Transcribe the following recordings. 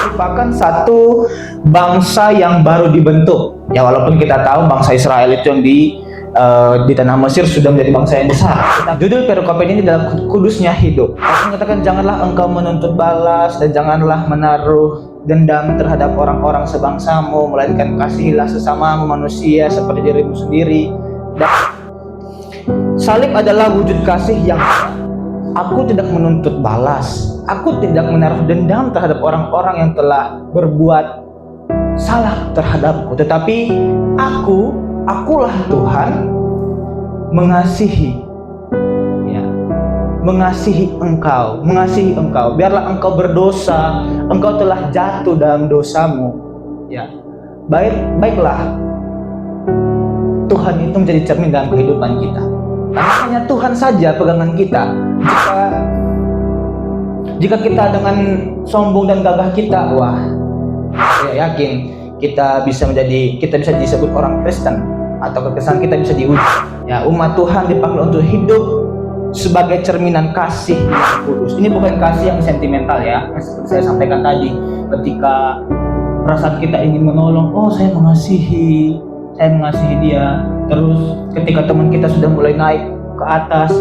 merupakan satu bangsa yang baru dibentuk. Ya, walaupun kita tahu bangsa Israel itu yang di tanah Mesir sudah menjadi bangsa yang besar. Judul perikop ini adalah kudusnya hidup. Aku mengatakan, janganlah engkau menuntut balas dan janganlah menaruh dendam terhadap orang-orang sebangsamu, melainkan kasihilah sesamamu manusia seperti dirimu sendiri. Dan salib adalah wujud kasih yang aku tidak menuntut balas, aku tidak menaruh dendam terhadap orang-orang yang telah berbuat salah terhadapku, tetapi akulah Tuhan mengasihi, ya, mengasihi engkau. Biarlah engkau berdosa, engkau telah jatuh dalam dosamu, ya. Baiklah, Tuhan itu menjadi cermin dalam kehidupan kita. Hanya Tuhan saja pegangan kita. Jika kita dengan sombong dan gagah kita, saya yakin kita bisa disebut orang Kristen, atau kekesan kita bisa diuji. Ya, umat Tuhan dipanggil untuk hidup sebagai cerminan kasih yang kudus. Ini bukan kasih yang sentimental, ya. Seperti saya sampaikan tadi, ketika perasaan kita ingin menolong, saya mengasihi dia. Terus ketika teman kita sudah mulai naik ke atas,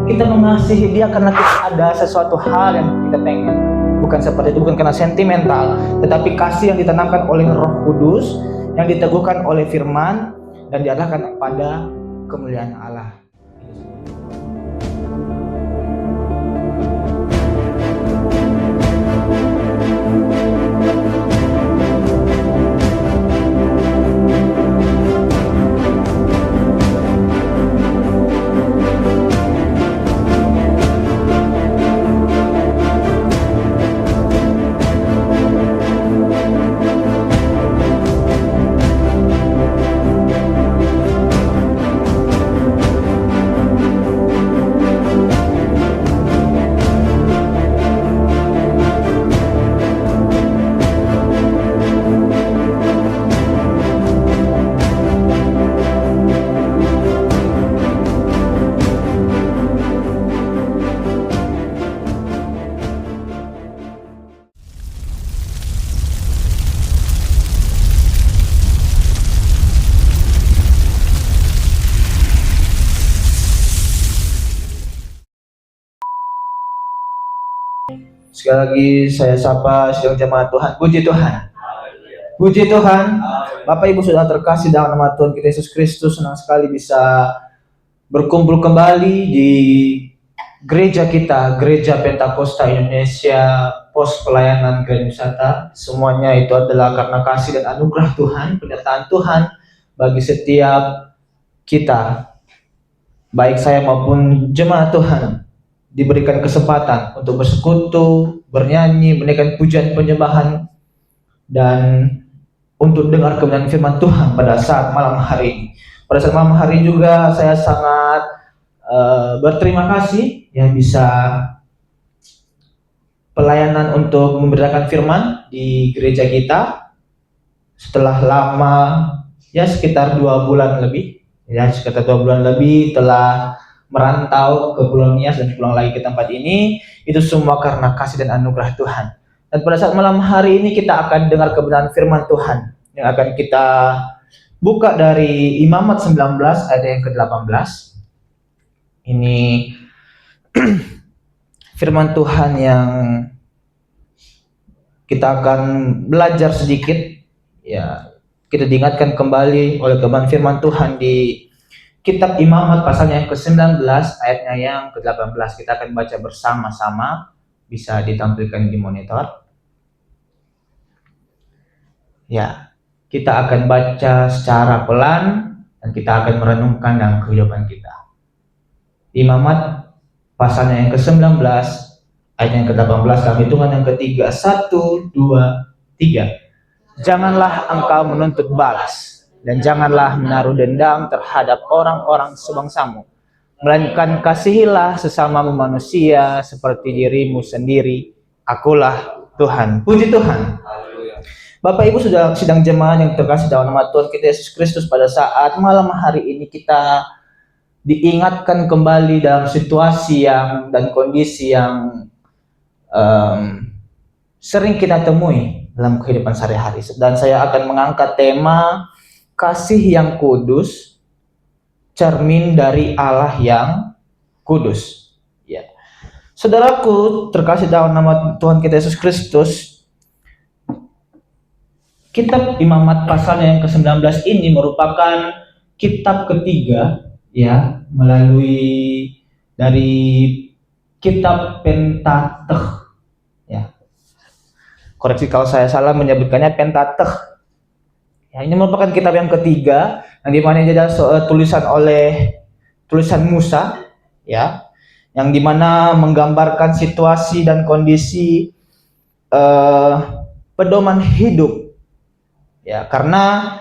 kita mengasihi dia karena kita ada sesuatu hal yang kita pengen. Bukan seperti itu, bukan karena sentimental, tetapi kasih yang ditanamkan oleh Roh Kudus, yang diteguhkan oleh firman, dan diarahkan pada kemuliaan Allah. Sekali lagi saya sapa sidang jemaat Tuhan. Puji Tuhan. Puji Tuhan. Bapak Ibu sudah terkasih dalam nama Tuhan kita Yesus Kristus, senang sekali bisa berkumpul kembali di gereja kita, Gereja Pentakosta Indonesia, Pos Pelayanan Grand Wisata. Semuanya itu adalah karena kasih dan anugerah Tuhan, penyertaan Tuhan bagi setiap kita, baik saya maupun jemaat Tuhan, diberikan kesempatan untuk bersekutu, bernyanyi, menaikkan pujian penyembahan, dan untuk dengar kebenaran firman Tuhan pada saat malam hari ini. Pada saat malam hari juga saya sangat berterima kasih yang bisa pelayanan untuk memberitakan firman di gereja kita setelah lama, ya sekitar 2 bulan lebih, telah merantau ke Pulau Nias dan pulang lagi ke tempat ini. Itu semua karena kasih dan anugerah Tuhan. Dan pada saat malam hari ini kita akan dengar kebenaran firman Tuhan yang akan kita buka dari Imamat 19 ayat yang ke-18. Ini firman Tuhan yang kita akan belajar sedikit, ya. Kita diingatkan kembali oleh kebenaran firman Tuhan di Kitab Imamat pasalnya yang ke-19 ayatnya yang ke-18. Kita akan baca bersama-sama, bisa ditampilkan di monitor. Ya, kita akan baca secara pelan dan kita akan merenungkan dalam kehidupan kita. Imamat pasalnya yang ke-19 ayat yang ke-18 dalam hitungan yang ketiga. 1, 2, 3. Janganlah engkau menuntut balas dan janganlah menaruh dendam terhadap orang-orang sebangsamu, melainkan kasihilah sesamamu manusia seperti dirimu sendiri. Akulah Tuhan. Puji Tuhan. Bapak Ibu sudah sidang jemaat yang terkasih dalam nama Tuhan kita Yesus Kristus, pada saat malam hari ini kita diingatkan kembali dalam situasi dan kondisi yang sering kita temui, dalam kehidupan sehari-hari. Dan saya akan mengangkat tema kasih yang kudus, cermin dari Allah yang kudus. Ya. Saudaraku, terkasih dalam nama Tuhan kita Yesus Kristus, kitab Imamat pasalnya yang ke-19 ini merupakan kitab ketiga ya, melalui dari kitab Pentateuch ya. Koreksi kalau saya salah menyebutkannya Pentateuch. Ya, ini merupakan kitab yang ketiga yang dimana ini adalah tulisan Musa ya, yang dimana menggambarkan situasi dan kondisi pedoman hidup ya. Karena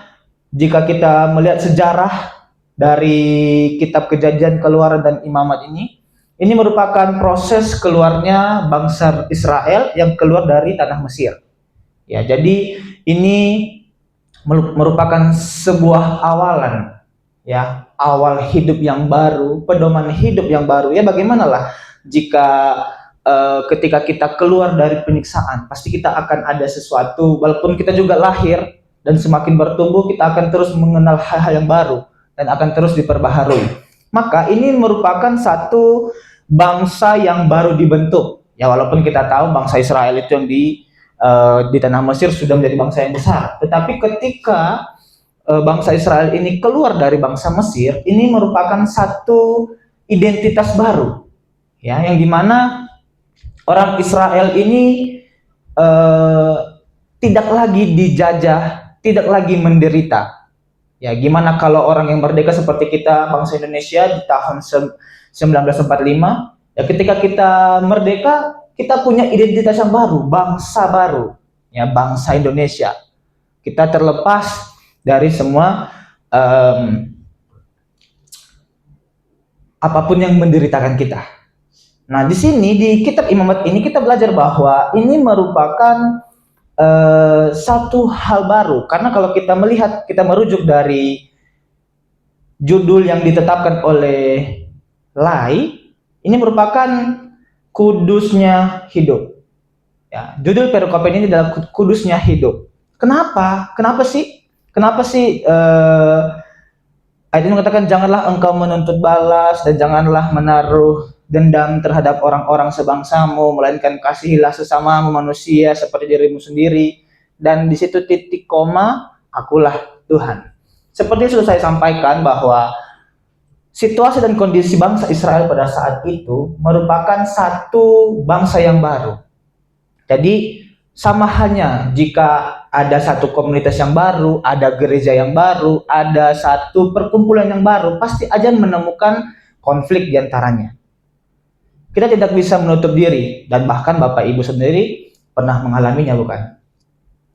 jika kita melihat sejarah dari kitab Kejadian, Keluaran, dan Imamat ini merupakan proses keluarnya bangsa Israel yang keluar dari tanah Mesir ya. Jadi ini merupakan sebuah awalan ya, awal hidup yang baru, pedoman hidup yang baru ya. Bagaimanalah jika ketika kita keluar dari penyiksaan, pasti kita akan ada sesuatu, walaupun kita juga lahir dan semakin bertumbuh, kita akan terus mengenal hal-hal yang baru dan akan terus diperbaharui. Maka ini merupakan satu bangsa yang baru dibentuk ya, walaupun kita tahu bangsa Israel itu yang di tanah Mesir sudah menjadi bangsa yang besar. Tetapi ketika bangsa Israel ini keluar dari bangsa Mesir, ini merupakan satu identitas baru ya, yang dimana orang Israel ini tidak lagi dijajah, tidak lagi menderita ya. Gimana kalau orang yang merdeka seperti kita bangsa Indonesia di tahun 1945 ya, ketika kita merdeka kita punya identitas yang baru, bangsa baru ya, bangsa Indonesia. Kita terlepas dari semua apapun yang menderitakan kita. Nah, di sini di kitab Imamat ini kita belajar bahwa ini merupakan satu hal baru, karena kalau kita melihat, kita merujuk dari judul yang ditetapkan oleh Lai, ini merupakan kudusnya hidup ya. Judul perikop ini adalah kudusnya hidup. Kenapa sih ayat ini mengatakan janganlah engkau menuntut balas dan janganlah menaruh dendam terhadap orang-orang sebangsamu, melainkan kasihilah sesamamu manusia seperti dirimu sendiri. Dan di situ titik koma, akulah Tuhan. Seperti sudah saya sampaikan bahwa situasi dan kondisi bangsa Israel pada saat itu merupakan satu bangsa yang baru. Jadi sama halnya jika ada satu komunitas yang baru, ada gereja yang baru, ada satu perkumpulan yang baru, pasti aja menemukan konflik diantaranya. Kita tidak bisa menutup diri, dan bahkan Bapak Ibu sendiri pernah mengalaminya, bukan?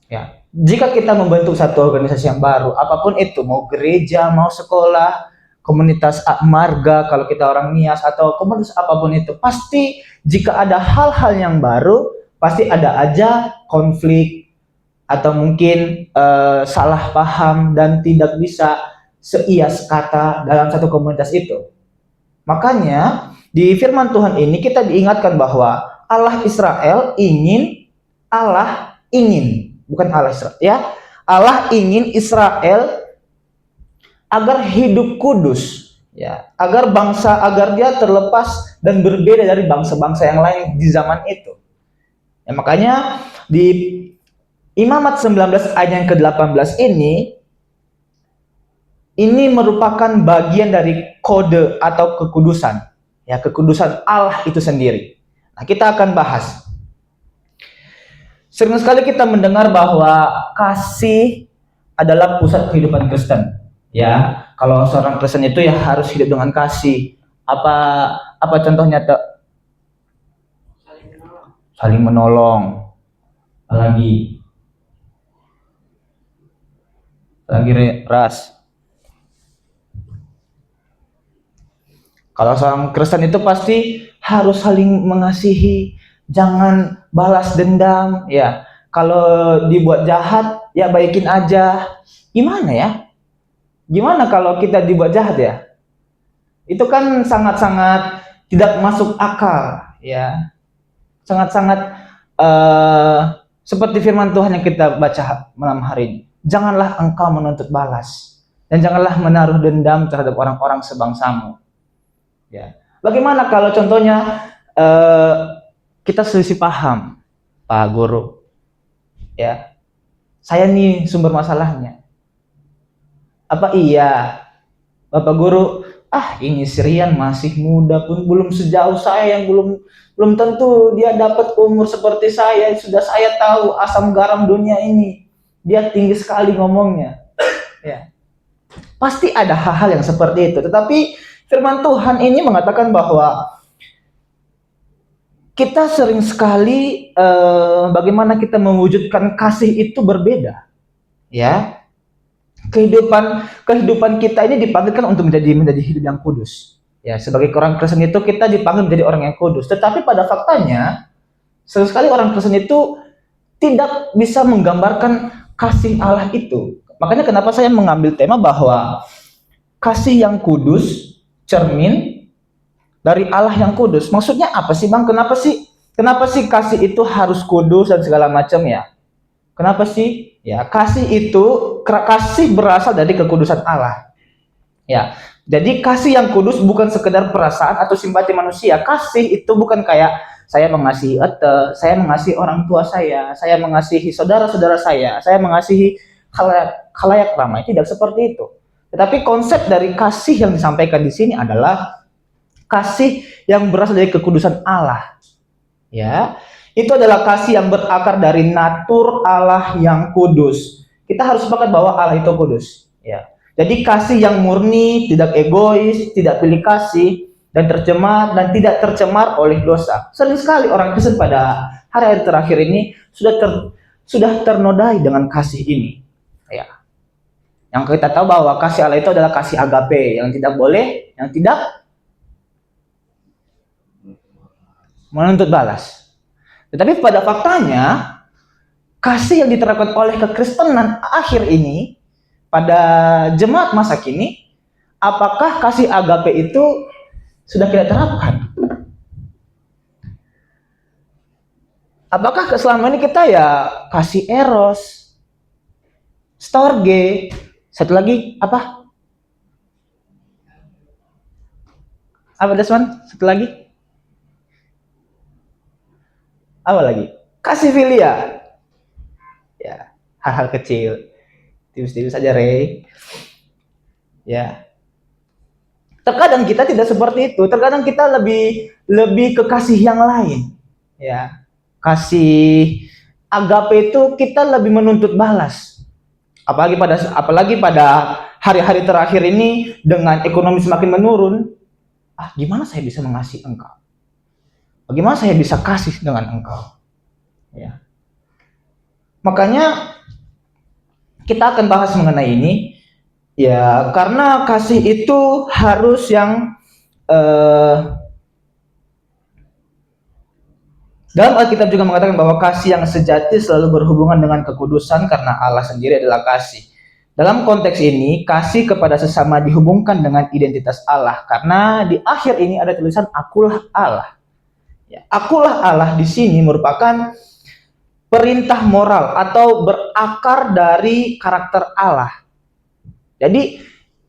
Ya, jika kita membentuk satu organisasi yang baru, apapun itu, mau gereja, mau sekolah, komunitas marga kalau kita orang Nias, atau komunitas apapun itu, pasti jika ada hal-hal yang baru, pasti ada aja konflik atau mungkin salah paham dan tidak bisa seia sekata dalam satu komunitas itu. Makanya di firman Tuhan ini kita diingatkan bahwa Allah ingin, bukan Allah Israel ya, Allah ingin Israel agar hidup kudus ya, agar dia terlepas dan berbeda dari bangsa-bangsa yang lain di zaman itu ya. Makanya di Imamat 19 ayat yang ke-18 ini merupakan bagian dari kode atau kekudusan ya, kekudusan Allah itu sendiri. Nah, kita akan bahas. Sering sekali kita mendengar bahwa kasih adalah pusat kehidupan Kristen. Ya, kalau seorang Kristen itu ya harus hidup dengan kasih. Apa contohnya tuh? Saling menolong. Lagi ras. Kalau seorang Kristen itu pasti harus saling mengasihi, jangan balas dendam ya. Kalau dibuat jahat ya baikin aja. Gimana ya? Gimana kalau kita dibuat jahat ya? Itu kan sangat-sangat tidak masuk akal ya. Sangat-sangat Seperti firman Tuhan yang kita baca malam hari ini. Janganlah engkau menuntut balas. Dan janganlah menaruh dendam terhadap orang-orang sebangsamu. Ya. Bagaimana kalau contohnya kita selisih paham, Pak Guru? Ya, saya nih sumber masalahnya. Apa iya, Bapak Guru, ini si Rian masih muda pun belum sejauh saya, yang belum tentu dia dapat umur seperti saya. Sudah saya tahu asam garam dunia ini, dia tinggi sekali ngomongnya. Ya, pasti ada hal-hal yang seperti itu. Tetapi firman Tuhan ini mengatakan bahwa kita sering sekali bagaimana kita mewujudkan kasih itu berbeda. Ya, kehidupan kita ini dipanggilkan untuk menjadi hidup yang kudus. Ya, sebagai orang Kristen itu kita dipanggil menjadi orang yang kudus. Tetapi pada faktanya, sekali orang Kristen itu tidak bisa menggambarkan kasih Allah itu. Makanya kenapa saya mengambil tema bahwa kasih yang kudus cermin dari Allah yang kudus. Maksudnya apa sih, Bang? Kenapa sih kasih itu harus kudus dan segala macam ya? Kenapa sih? Ya, kasih berasal dari kekudusan Allah. Ya. Jadi kasih yang kudus bukan sekedar perasaan atau simpati manusia. Kasih itu bukan kayak saya mengasihi saya mengasihi orang tua saya mengasihi saudara-saudara saya mengasihi khalayak ramai. Tidak seperti itu. Tetapi konsep dari kasih yang disampaikan di sini adalah kasih yang berasal dari kekudusan Allah. Ya. Itu adalah kasih yang berakar dari natur Allah yang kudus. Kita harus sepakat bahwa Allah itu kudus. Ya. Jadi kasih yang murni, tidak egois, tidak pilih kasih, dan tidak tercemar oleh dosa. Sering sekali orang Kristen pada hari-hari terakhir ini sudah ternodai dengan kasih ini. Ya. Yang kita tahu bahwa kasih Allah itu adalah kasih agape, yang tidak menuntut balas. Tetapi pada faktanya, kasih yang diterapkan oleh kekristenan akhir ini, pada jemaat masa kini, apakah kasih agape itu sudah kita terapkan? Apakah selama ini kita ya kasih eros, storge, satu lagi apa? Apa Desman? Satu lagi? Apa lagi? Kasih filia. Ya, hal-hal kecil. Tipis-tipis saja, Rey. Ya. Terkadang kita tidak seperti itu. Terkadang kita lebih ke kasih yang lain. Ya. Kasih agape itu kita lebih menuntut balas. Apalagi pada hari-hari terakhir ini dengan ekonomi semakin menurun. Gimana saya bisa mengasihi engkau? Bagaimana saya bisa kasih dengan engkau? Ya. Makanya kita akan bahas mengenai ini, ya, karena kasih itu harus yang dalam Alkitab juga mengatakan bahwa kasih yang sejati selalu berhubungan dengan kekudusan karena Allah sendiri adalah kasih. Dalam konteks ini, kasih kepada sesama dihubungkan dengan identitas Allah, karena di akhir ini ada tulisan akulah Allah. Ya, akulah Allah di sini merupakan perintah moral atau berakar dari karakter Allah. Jadi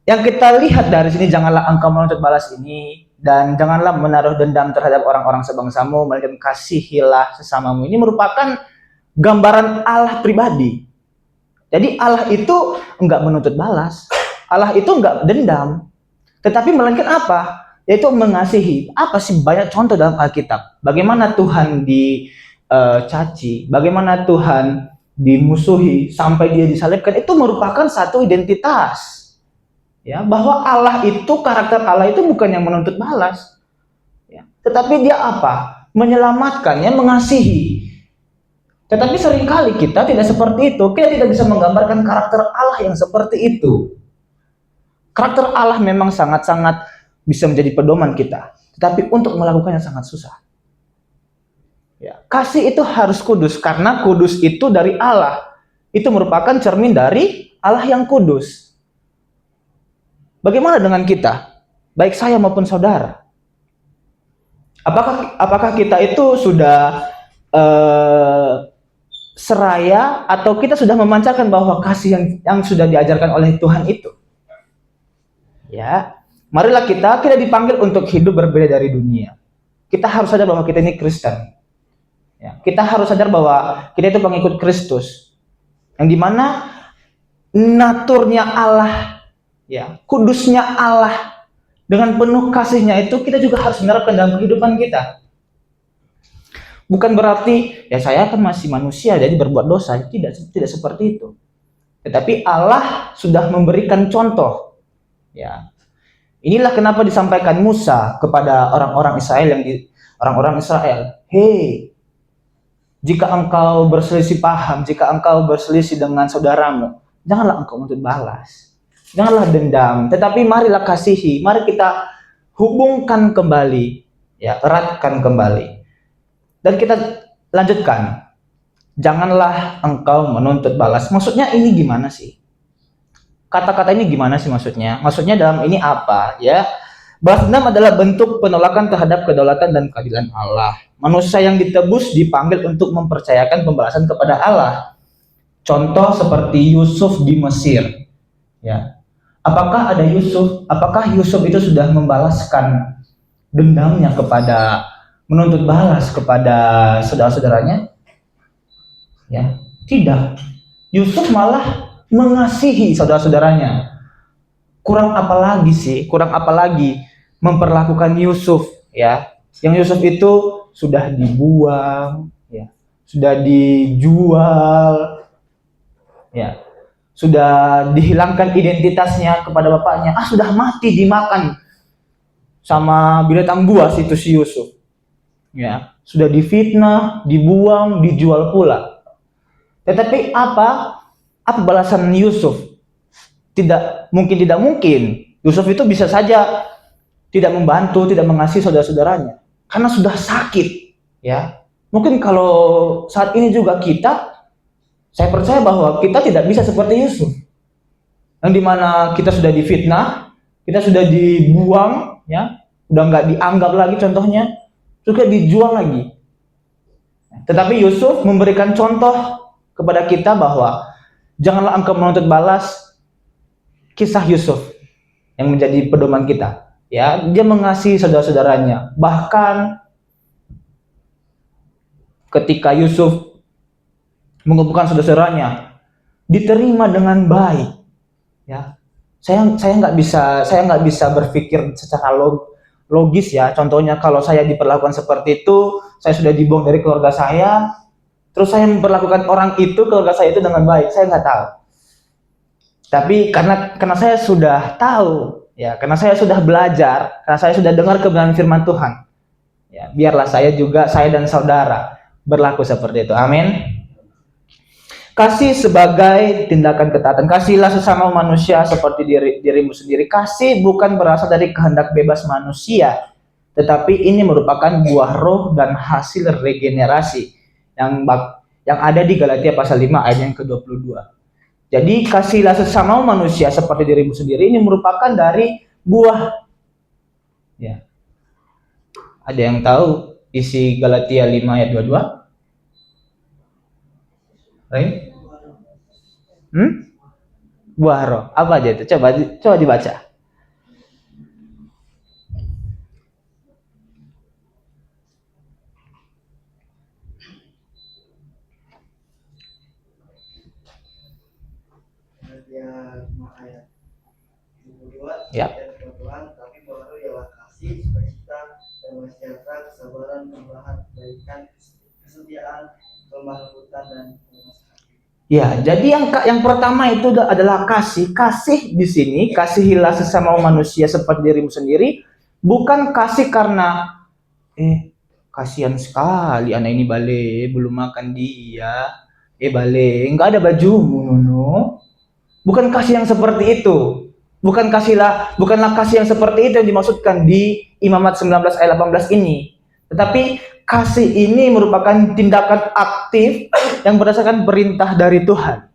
yang kita lihat dari sini, janganlah engkau menuntut balas ini, dan janganlah menaruh dendam terhadap orang-orang sebangsamu, melainkan kasihilah sesamamu. Ini merupakan gambaran Allah pribadi. Jadi Allah itu enggak menuntut balas, Allah itu enggak dendam, tetapi melainkan apa? Yaitu mengasihi. Apa sih banyak contoh dalam Alkitab? Bagaimana Tuhan dicaci, bagaimana Tuhan dimusuhi sampai dia disalibkan, itu merupakan satu identitas. Ya, bahwa Allah itu, karakter Allah itu bukan yang menuntut balas. Ya, tetapi dia apa? Menyelamatkan, ya, mengasihi. Tetapi seringkali kita tidak seperti itu. Kita tidak bisa menggambarkan karakter Allah yang seperti itu. Karakter Allah memang sangat-sangat bisa menjadi pedoman kita, tetapi untuk melakukannya sangat susah. Ya, kasih itu harus kudus, karena kudus itu dari Allah. Itu merupakan cermin dari Allah yang kudus. Bagaimana dengan kita? Baik saya maupun saudara. Apakah kita itu sudah seraya atau kita sudah memancarkan bahwa kasih yang sudah diajarkan oleh Tuhan itu? Ya, marilah kita dipanggil untuk hidup berbeda dari dunia. Kita harus sadar bahwa kita ini Kristen. Ya, kita harus sadar bahwa kita itu pengikut Kristus, yang dimana naturnya Allah, ya, kudusnya Allah dengan penuh kasihnya itu kita juga harus menerapkan dalam kehidupan kita. Bukan berarti ya saya kan masih manusia jadi berbuat dosa, tidak seperti itu. Tetapi Allah sudah memberikan contoh. Ya. Inilah kenapa disampaikan Musa kepada orang-orang Israel "Hei, jika engkau berselisih paham, jika engkau berselisih dengan saudaramu, janganlah engkau menuntut balas. Janganlah dendam, tetapi marilah kasihi, mari kita hubungkan kembali, ya, eratkan kembali." Dan kita lanjutkan, janganlah engkau menuntut balas. Maksudnya ini gimana sih? Kata-kata ini gimana sih maksudnya? Maksudnya dalam ini apa? Ya, balas dendam adalah bentuk penolakan terhadap kedaulatan dan keadilan Allah. Manusia yang ditebus dipanggil untuk mempercayakan pembalasan kepada Allah. Contoh seperti Yusuf di Mesir. Ya, apakah Yusuf itu sudah membalaskan dendamnya menuntut balas kepada saudara-saudaranya? Ya, tidak. Yusuf malah mengasihi saudara-saudaranya. Kurang apa lagi memperlakukan Yusuf, ya. Yang Yusuf itu sudah dibuang, ya. Sudah dijual, ya. Sudah dihilangkan identitasnya kepada bapaknya. Sudah mati dimakan sama binatang buas itu si Yusuf. Ya, sudah difitnah, dibuang, dijual pula. Tetapi apa balasan Yusuf? Tidak mungkin. Yusuf itu bisa saja tidak membantu, tidak mengasihi saudara-saudaranya karena sudah sakit, ya. Mungkin kalau saat ini juga saya percaya bahwa kita tidak bisa seperti Yusuf. Yang dimana kita sudah difitnah, kita sudah dibuang, ya, udah nggak dianggap lagi contohnya, juga dijual lagi. Tetapi Yusuf memberikan contoh kepada kita bahwa janganlah engkau menuntut balas. Kisah Yusuf yang menjadi pedoman kita. Ya, dia mengasihi saudara-saudaranya. Bahkan ketika Yusuf mengumpulkan saudara-saudaranya, diterima dengan baik. Ya, saya nggak bisa berpikir secara logis, ya. Contohnya kalau saya diperlakukan seperti itu, saya sudah dibuang dari keluarga saya, terus saya memperlakukan keluarga saya itu dengan baik, saya nggak tahu. Tapi karena saya sudah tahu, ya, karena saya sudah belajar, karena saya sudah dengar kebenaran firman Tuhan, ya, biarlah saya dan saudara berlaku seperti itu. Amin. Kasih sebagai tindakan ketaatan. Kasihilah sesama manusia seperti dirimu sendiri. Kasih bukan berasal dari kehendak bebas manusia, tetapi ini merupakan buah roh dan hasil regenerasi yang ada di Galatia pasal 5 ayat yang ke-22. Jadi kasihilah sesama manusia seperti dirimu sendiri ini merupakan dari buah. Ya. Ada yang tahu isi Galatia 5 ayat 22? Right? Buah roh. Apa aja itu? Coba dibaca. Ya. Tapi buah roh ialah kasih, sukacita, damai sejahtera, kesabaran, kemurahan, kebaikan, kesetiaan, kelemah lembutan, dan ya, jadi yang pertama itu adalah kasih. Kasih di sini, kasihilah sesama manusia seperti dirimu sendiri, bukan kasih karena kasihan sekali anak ini balik belum makan dia. Balik enggak ada bajumu, no. Bukan kasih yang seperti itu. Bukanlah kasih yang seperti itu yang dimaksudkan di Imamat 19 ayat 18 ini. Tetapi kasih ini merupakan tindakan aktif yang berdasarkan perintah dari Tuhan.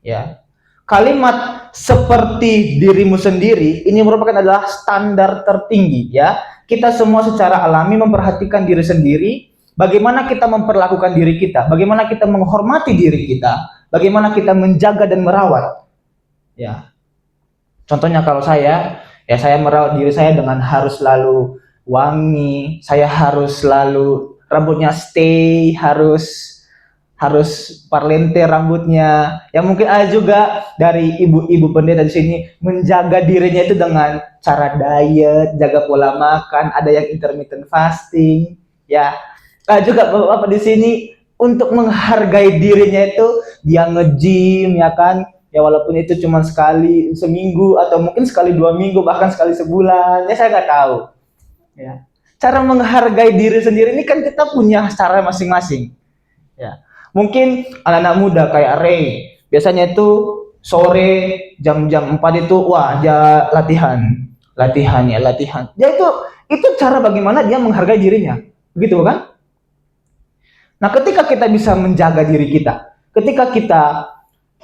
Ya. Kalimat seperti dirimu sendiri ini adalah standar tertinggi, ya. Kita semua secara alami memperhatikan diri sendiri bagaimana kita memperlakukan diri kita, bagaimana kita menghormati diri kita, bagaimana kita menjaga dan merawat. Ya. Contohnya kalau saya, ya saya merawat diri saya dengan harus selalu wangi, saya harus selalu rambutnya stay, harus parlente rambutnya. Ya mungkin ada juga dari ibu-ibu pendeta di sini menjaga dirinya itu dengan cara diet, jaga pola makan, ada yang intermittent fasting, ya. Ada juga bapak-bapak di sini untuk menghargai dirinya itu dia nge-gym, ya kan. Ya walaupun itu cuma sekali seminggu atau mungkin sekali 2 minggu bahkan sekali sebulan, ya saya nggak tahu. Ya. Cara menghargai diri sendiri ini kan kita punya cara masing-masing. Ya. Mungkin anak-anak muda kayak Ray, biasanya itu sore jam-jam 4 itu wah dia latihan. Ya itu cara bagaimana dia menghargai dirinya. Begitu kan? Nah, ketika kita bisa menjaga diri kita, ketika kita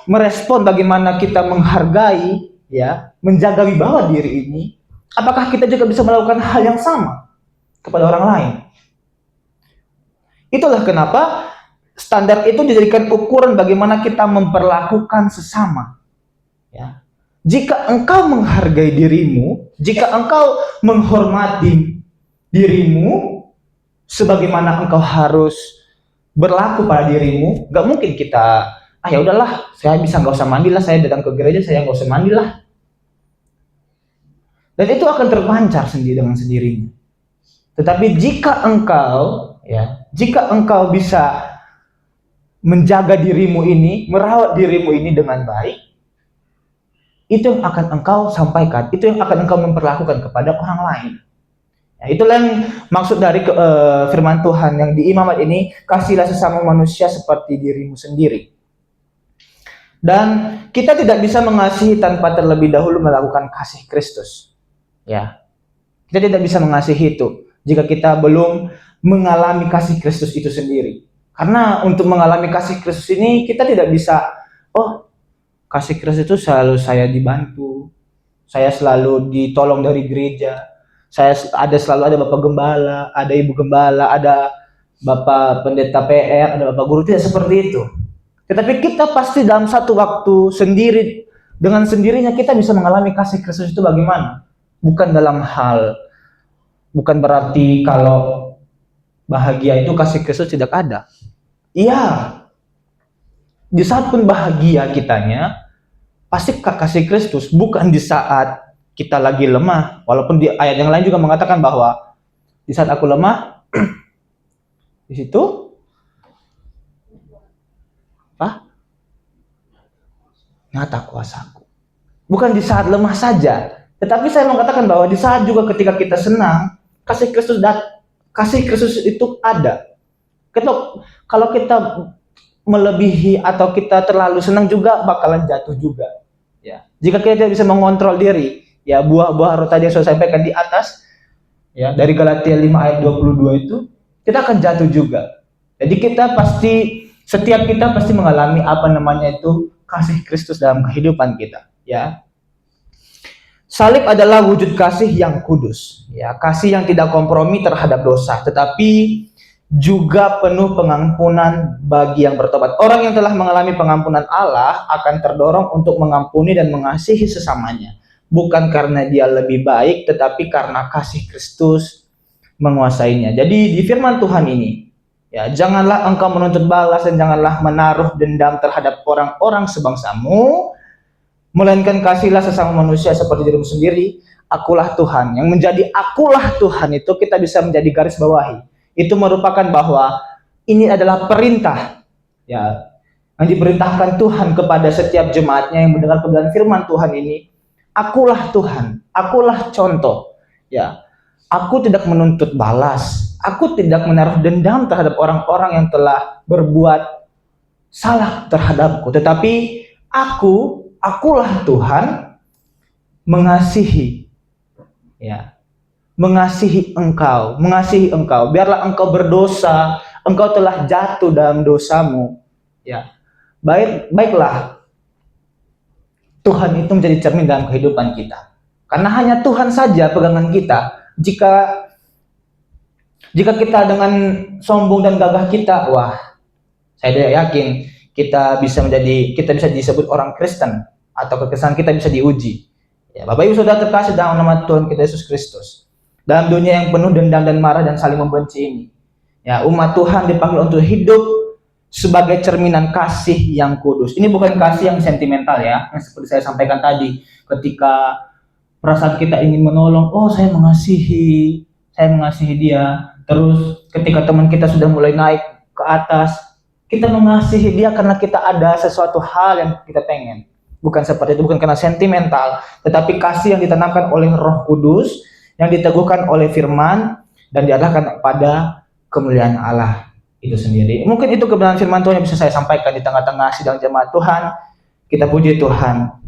merespon bagaimana kita menghargai ya, menjaga wibawa diri ini, apakah kita juga bisa melakukan hal yang sama kepada orang lain? Itulah kenapa standar itu dijadikan ukuran bagaimana kita memperlakukan sesama. Ya. Jika engkau menghargai dirimu, jika engkau menghormati dirimu, sebagaimana engkau harus berlaku pada dirimu, gak mungkin kita, ya udahlah, saya bisa gak usah mandi lah, saya datang ke gereja, saya gak usah mandi lah. Dan itu akan terpancar sendiri dengan sendirinya. Tetapi jika engkau bisa menjaga dirimu ini, merawat dirimu ini dengan baik, itu yang akan engkau sampaikan, itu yang akan engkau memperlakukan kepada orang lain. Ya, itulah yang maksud dari firman Tuhan yang di imamat ini, kasihilah sesama manusia seperti dirimu sendiri. Dan kita tidak bisa mengasihi tanpa terlebih dahulu melakukan kasih Kristus. Ya, kita tidak bisa mengasihi itu jika kita belum mengalami kasih Kristus itu sendiri. Karena untuk mengalami kasih Kristus ini kita tidak bisa, oh kasih Kristus itu selalu saya dibantu, saya selalu ditolong dari gereja, selalu ada Bapak Gembala, ada Ibu Gembala, ada Bapak Pendeta PR, ada Bapak Guru, tidak seperti itu. Tetapi kita pasti dalam satu waktu sendiri, dengan sendirinya kita bisa mengalami kasih Kristus itu bagaimana? Bukan berarti kalau bahagia itu kasih Kristus tidak ada. Iya, di saat pun bahagia kitanya, pasti kasih Kristus, bukan di saat kita lagi lemah. Walaupun di ayat yang lain juga mengatakan bahwa di saat aku lemah, di situ nyata kuasaku. Bukan di saat lemah saja, tetapi saya mengatakan bahwa di saat juga ketika kita senang, kasih Kristus itu ada. Kalau kita melebihi atau kita terlalu senang juga bakalan jatuh juga. Ya. Jika kita tidak bisa mengontrol diri, ya buah-buah roh tadi yang saya sampaikan di atas, ya dari Galatia 5 ayat 22 itu, kita akan jatuh juga. Jadi setiap kita pasti mengalami kasih Kristus dalam kehidupan kita. Ya. Salib adalah wujud kasih yang kudus, ya kasih yang tidak kompromi terhadap dosa, tetapi juga penuh pengampunan bagi yang bertobat. Orang yang telah mengalami pengampunan Allah akan terdorong untuk mengampuni dan mengasihi sesamanya. Bukan karena dia lebih baik, tetapi karena kasih Kristus menguasainya. Jadi di firman Tuhan ini, ya janganlah engkau menuntut balas dan janganlah menaruh dendam terhadap orang-orang sebangsamu, melainkan kasihilah sesama manusia seperti dirimu sendiri. Akulah Tuhan. Yang menjadi akulah Tuhan itu kita bisa menjadi garis bawahi. Itu merupakan bahwa ini adalah perintah, ya, yang diperintahkan Tuhan kepada setiap jemaatnya yang mendengar kebenaran firman Tuhan ini. Akulah Tuhan, akulah contoh, ya. Aku tidak menuntut balas, aku tidak menaruh dendam terhadap orang-orang yang telah berbuat salah terhadapku, tetapi akulah Tuhan mengasihi, ya. Mengasihi engkau. Biarlah engkau berdosa, engkau telah jatuh dalam dosamu. Ya, baiklah. Tuhan itu menjadi cermin dalam kehidupan kita. Karena hanya Tuhan saja pegangan kita. Jika Jika kita dengan sombong dan gagah kita, wah, saya tidak yakin kita bisa disebut orang Kristen atau kekristenan kita bisa diuji. Ya, Bapak Ibu Saudara terkasih dalam nama Tuhan kita Yesus Kristus. Dalam dunia yang penuh dendam dan marah dan saling membenci ini, ya, umat Tuhan dipanggil untuk hidup sebagai cerminan kasih yang kudus. Ini bukan kasih yang sentimental ya, yang seperti saya sampaikan tadi, ketika perasaan kita ingin menolong, oh saya mengasihi dia. Terus ketika teman kita sudah mulai naik ke atas, kita mengasihi dia karena kita ada sesuatu hal yang kita pengen. Bukan seperti itu, bukan karena sentimental, tetapi kasih yang ditanamkan oleh Roh Kudus, yang diteguhkan oleh firman, dan diarahkan pada kemuliaan Allah itu sendiri. Mungkin itu kebenaran firman Tuhan yang bisa saya sampaikan di tengah-tengah sidang jemaat Tuhan. Kita puji Tuhan.